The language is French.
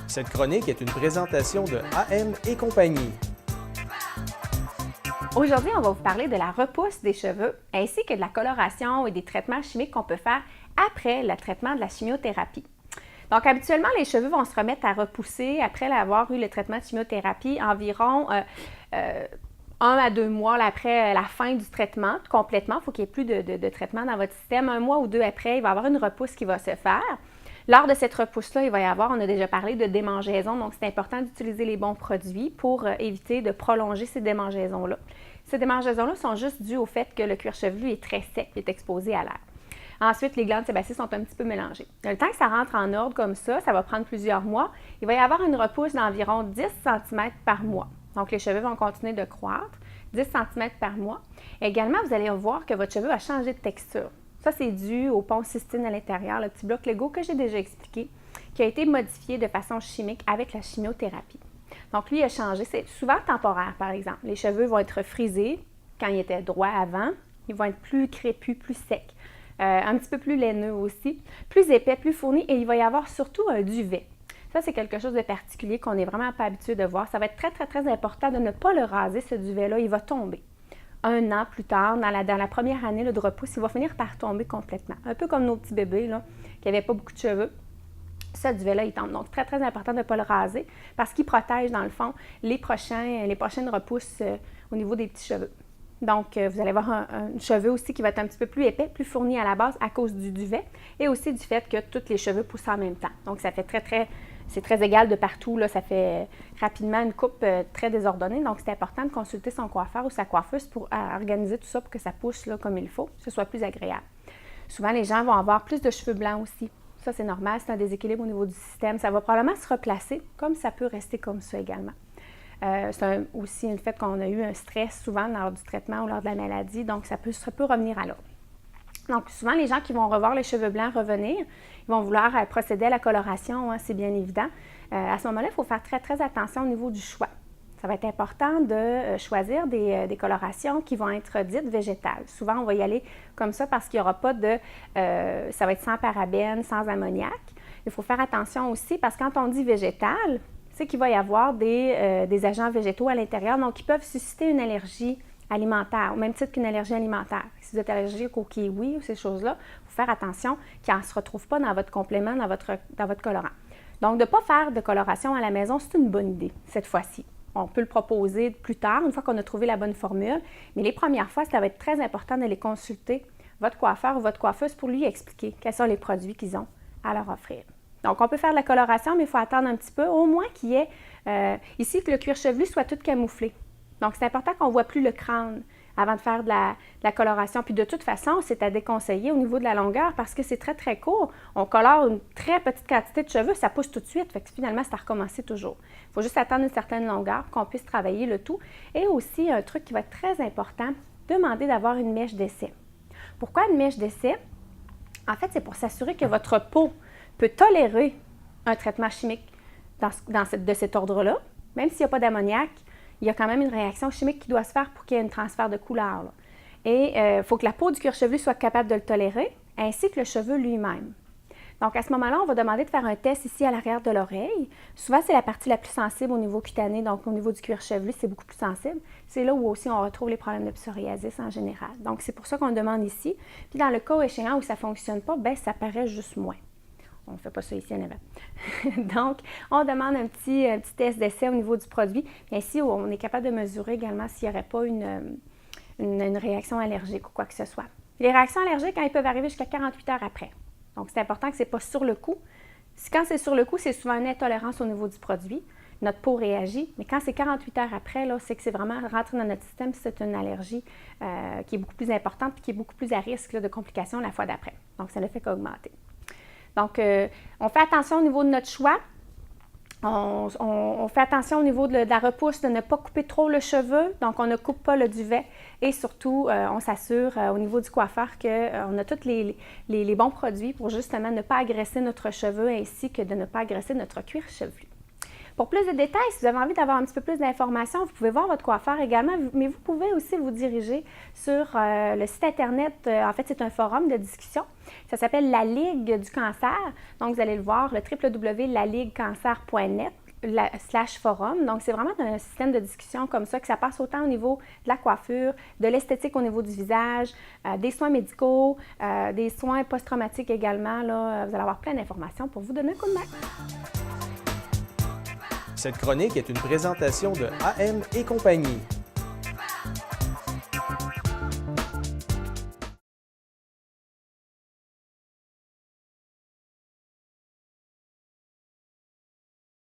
Cette chronique est une présentation de AM et compagnie. Aujourd'hui, on va vous parler de la repousse des cheveux ainsi que de la coloration et des traitements chimiques qu'on peut faire après le traitement de la chimiothérapie. Donc, habituellement, les cheveux vont se remettre à repousser après avoir eu le traitement de chimiothérapie environ 1 à 2 mois après la fin du traitement complètement. Il faut qu'il n'y ait plus de traitement dans votre système. 1 mois ou 2 après, il va y avoir une repousse qui va se faire. Lors de cette repousse-là, il va y avoir, on a déjà parlé de démangeaison, donc c'est important d'utiliser les bons produits pour éviter de prolonger ces démangeaisons-là. Ces démangeaisons-là sont juste dues au fait que le cuir chevelu est très sec, il est exposé à l'air. Ensuite, les glandes sébacées sont un petit peu mélangées. Le temps que ça rentre en ordre comme ça va prendre plusieurs mois. Il va y avoir une repousse d'environ 10 cm par mois. Donc, les cheveux vont continuer de croître, 10 cm par mois. Également, vous allez voir que votre cheveu a changé de texture. Ça, c'est dû au pont cystine à l'intérieur, le petit bloc Lego que j'ai déjà expliqué, qui a été modifié de façon chimique avec la chimiothérapie. Donc, lui, il a changé. C'est souvent temporaire, par exemple. Les cheveux vont être frisés quand ils étaient droits avant. Ils vont être plus crépus, plus secs. Un petit peu plus laineux aussi, plus épais, plus fournis, et il va y avoir surtout un duvet. Ça, c'est quelque chose de particulier qu'on n'est vraiment pas habitué de voir. Ça va être très, très, très important de ne pas le raser, ce duvet-là. Il va tomber. 1 an plus tard, dans la première année de repousse, il va finir par tomber complètement. Un peu comme nos petits bébés là, qui n'avaient pas beaucoup de cheveux. Ce duvet-là, il tombe. Donc, très, très important de ne pas le raser parce qu'il protège, dans le fond, les prochaines repousses au niveau des petits cheveux. Donc, vous allez avoir un cheveu aussi qui va être un petit peu plus épais, plus fourni à la base à cause du duvet et aussi du fait que tous les cheveux poussent en même temps. Donc, ça fait c'est très égal de partout. Là, ça fait rapidement une coupe très désordonnée. Donc, c'est important de consulter son coiffeur ou sa coiffeuse pour organiser tout ça pour que ça pousse là, comme il faut, que ce soit plus agréable. Souvent, les gens vont avoir plus de cheveux blancs aussi. Ça, c'est normal, c'est un déséquilibre au niveau du système. Ça va probablement se replacer, comme ça peut rester comme ça également. C'est aussi le fait qu'on a eu un stress souvent lors du traitement ou lors de la maladie, donc ça peut revenir à l'ordre. Donc, souvent, les gens qui vont revoir les cheveux blancs revenir, ils vont vouloir procéder à la coloration, hein, c'est bien évident. À ce moment-là, il faut faire très, très attention au niveau du choix. Ça va être important de choisir des colorations qui vont être dites végétales. Souvent, on va y aller comme ça parce qu'il n'y aura pas ça va être sans parabènes, sans ammoniac. Il faut faire attention aussi parce que quand on dit végétal, c'est qu'il va y avoir des agents végétaux à l'intérieur, donc qui peuvent susciter une allergie alimentaire, au même titre qu'une allergie alimentaire. Si vous êtes allergique au kiwi ou ces choses-là, il faut faire attention qu'ils ne se retrouvent pas dans votre complément, dans votre colorant. Donc, de ne pas faire de coloration à la maison, c'est une bonne idée cette fois-ci. On peut le proposer plus tard, une fois qu'on a trouvé la bonne formule, mais les premières fois, ça va être très important d'aller consulter votre coiffeur ou votre coiffeuse pour lui expliquer quels sont les produits qu'ils ont à leur offrir. Donc, on peut faire de la coloration, mais il faut attendre un petit peu, au moins qu'il y ait, ici, que le cuir chevelu soit tout camouflé. Donc, c'est important qu'on ne voit plus le crâne avant de faire de la coloration. Puis, de toute façon, c'est à déconseiller au niveau de la longueur parce que c'est très, très court. On colore une très petite quantité de cheveux, ça pousse tout de suite. Fait que finalement, c'est à recommencer toujours. Il faut juste attendre une certaine longueur pour qu'on puisse travailler le tout. Et aussi, un truc qui va être très important, demander d'avoir une mèche d'essai. Pourquoi une mèche d'essai? En fait, c'est pour s'assurer que votre peau peut tolérer un traitement chimique de cet ordre-là. Même s'il n'y a pas d'ammoniac, il y a quand même une réaction chimique qui doit se faire pour qu'il y ait un transfert de couleur. Là. Et il faut que la peau du cuir chevelu soit capable de le tolérer, ainsi que le cheveu lui-même. Donc, à ce moment-là, on va demander de faire un test ici à l'arrière de l'oreille. Souvent, c'est la partie la plus sensible au niveau cutané, donc au niveau du cuir chevelu, c'est beaucoup plus sensible. C'est là où aussi on retrouve les problèmes de psoriasis en général. Donc, c'est pour ça qu'on le demande ici. Puis, dans le cas échéant où ça ne fonctionne pas, bien, ça paraît juste moins. On ne fait pas ça ici en avant. Donc, on demande un petit test d'essai au niveau du produit. Ainsi, on est capable de mesurer également s'il n'y aurait pas une réaction allergique ou quoi que ce soit. Les réactions allergiques, elles peuvent arriver jusqu'à 48 heures après. Donc, c'est important que ce n'est pas sur le coup. Quand c'est sur le coup, c'est souvent une intolérance au niveau du produit. Notre peau réagit. Mais quand c'est 48 heures après, là, c'est que c'est vraiment rentré dans notre système. C'est une allergie qui est beaucoup plus importante et qui est beaucoup plus à risque là, de complications la fois d'après. Donc, ça ne fait qu'augmenter. Donc, on fait attention au niveau de notre choix. On fait attention au niveau de la repousse de ne pas couper trop le cheveu. Donc, on ne coupe pas le duvet. Et surtout, on s'assure au niveau du coiffeur qu'on a tous les bons produits pour justement ne pas agresser notre cheveu ainsi que de ne pas agresser notre cuir chevelu. Pour plus de détails, si vous avez envie d'avoir un petit peu plus d'informations, vous pouvez voir votre coiffeur également, mais vous pouvez aussi vous diriger sur le site Internet. En fait, c'est un forum de discussion. Ça s'appelle la Ligue du cancer. Donc, vous allez le voir, le www.laliguecancer.net. /forum. Donc, c'est vraiment un système de discussion comme ça, que ça passe autant au niveau de la coiffure, de l'esthétique au niveau du visage, des soins médicaux, des soins post-traumatiques également. Là, vous allez avoir plein d'informations pour vous donner un coup de main. Cette chronique est une présentation de AM et compagnie.